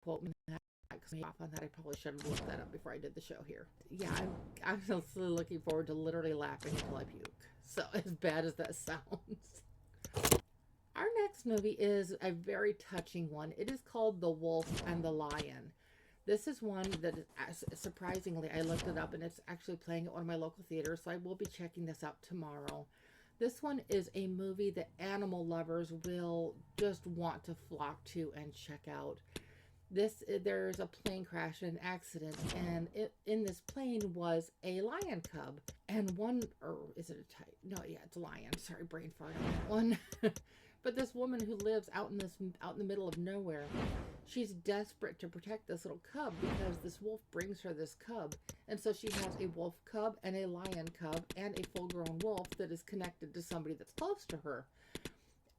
quote me that, because off on that. I probably should have looked that up before I did the show here. Yeah, I'm honestly looking forward to literally laughing until I puke. So as bad as that sounds. Our next movie is a very touching one. It is called The Wolf and the Lion. This is one that, surprisingly, I looked it up, and it's actually playing at one of my local theaters, so I will be checking this out tomorrow. This one is a movie that animal lovers will just want to flock to and check out. There's a plane crash and an accident, and in this plane was a lion cub, and is it a type? No, yeah, it's a lion. Sorry, brain fart on that one. But this woman who lives out in the middle of nowhere, she's desperate to protect this little cub because this wolf brings her this cub. And so she has a wolf cub and a lion cub and a full-grown wolf that is connected to somebody that's close to her.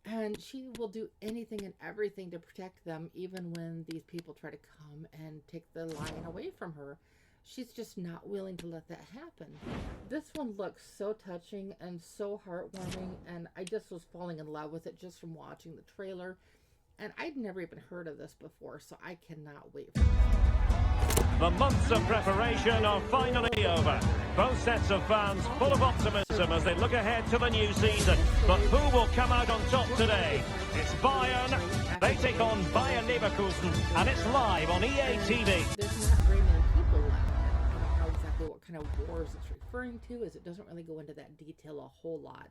And she will do anything and everything to protect them, even when these people try to come and take the lion away from her. She's just not willing to let that happen. This one looks so touching and so heartwarming, and I just was falling in love with it just from watching the trailer. And I'd never even heard of this before, so I cannot wait for this. The months of preparation are finally over. Both sets of fans full of optimism as they look ahead to the new season. But who will come out on top today? It's Bayern. They take on Bayer Leverkusen, and it's live on EA TV. There's not very many people left. I don't know exactly what kind of wars it's referring to, as it doesn't really go into that detail a whole lot.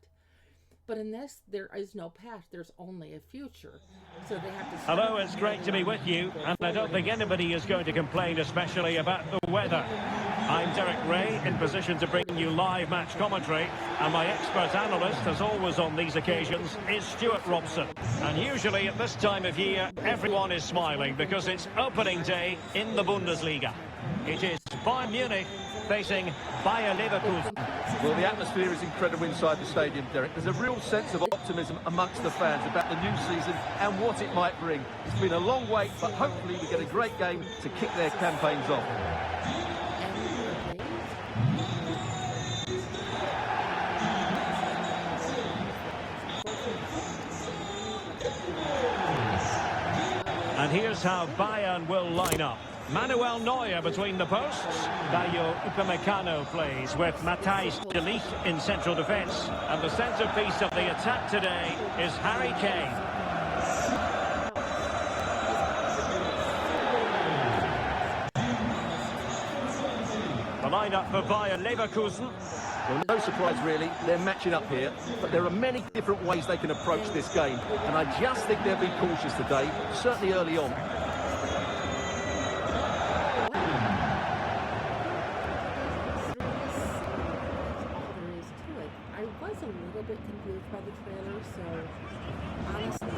But in this, there is no past, there's only a future. So they have to... Hello, it's great to be with you, and I don't think anybody is going to complain, especially about the weather. I'm Derek Ray, in position to bring you live match commentary, and my expert analyst, as always on these occasions, is Stuart Robson. And usually at this time of year, everyone is smiling because it's opening day in the Bundesliga. It is Bayern Munich facing Bayer Leverkusen. Well, the atmosphere is incredible inside the stadium, Derek. There's a real sense of optimism amongst the fans about the new season and what it might bring. It's been a long wait, but hopefully we get a great game to kick their campaigns off. And here's how Bayern will line up. Manuel Neuer between the posts. Dayo Upamecano plays with Matthijs de Ligt in central defence. And the centrepiece of the attack today is Harry Kane. The lineup for Bayer Leverkusen. Well, no surprise really, they're matching up here, but there are many different ways they can approach this game, and I just think they'll be cautious today, certainly early on. Bit confused by the trailer, so honestly,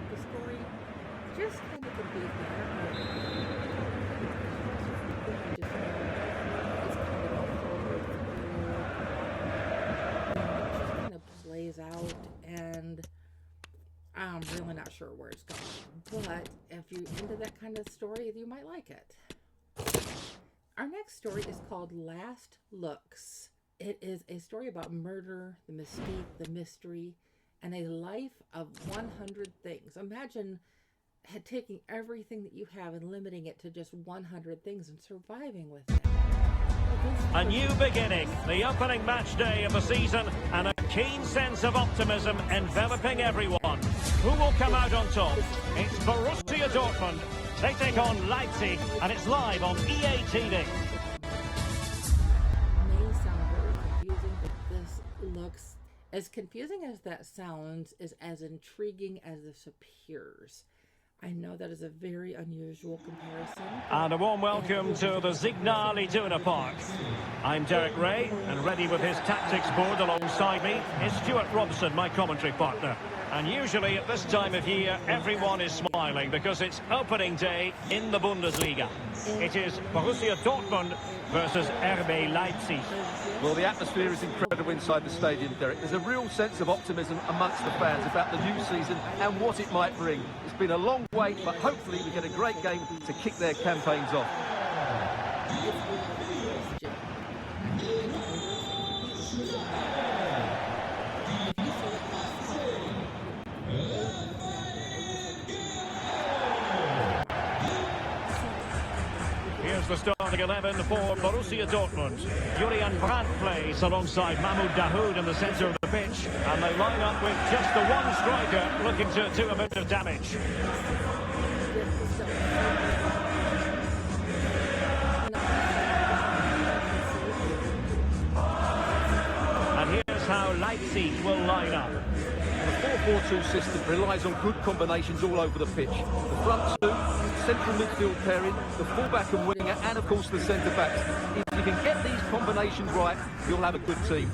the story just kind of confused me. Plays out, and I'm really not sure where it's going, but if you're into that kind of story, you might like it. Our next story is called Last Looks. It is a story about murder, the mystique, the mystery, and a life of 100 things. Imagine taking everything that you have and limiting it to just 100 things and surviving with it. A new beginning, the opening match day of the season, and a keen sense of optimism enveloping everyone. Who will come out on top? It's Borussia Dortmund. They take on Leipzig, and it's live on EA TV. May sound very confusing, but this looks as confusing as that sounds, is as intriguing as this appears. I know that is a very unusual comparison. And a warm welcome to the Signal Iduna Park. I'm Derek Ray, and ready with his tactics board alongside me is Stuart Robson, my commentary partner. And usually at this time of year, everyone is smiling because it's opening day in the Bundesliga. It is Borussia Dortmund versus RB Leipzig. Well, the atmosphere is incredible inside the stadium, Derek. There's a real sense of optimism amongst the fans about the new season and what it might bring. It's been a long wait, but hopefully we get a great game to kick their campaigns off. Here's the starting 11 for Borussia Dortmund. Julian Brandt plays alongside Mahmoud Dahoud in the centre of the pitch, and they line up with just the one striker looking to do a bit of damage. And here's how Leipzig will line up. The 4-4-2 system relies on good combinations all over the pitch. The front two, central midfield pairing, the fullback and winger, and of course the centre backs. If you can get these combinations right, you'll have a good team.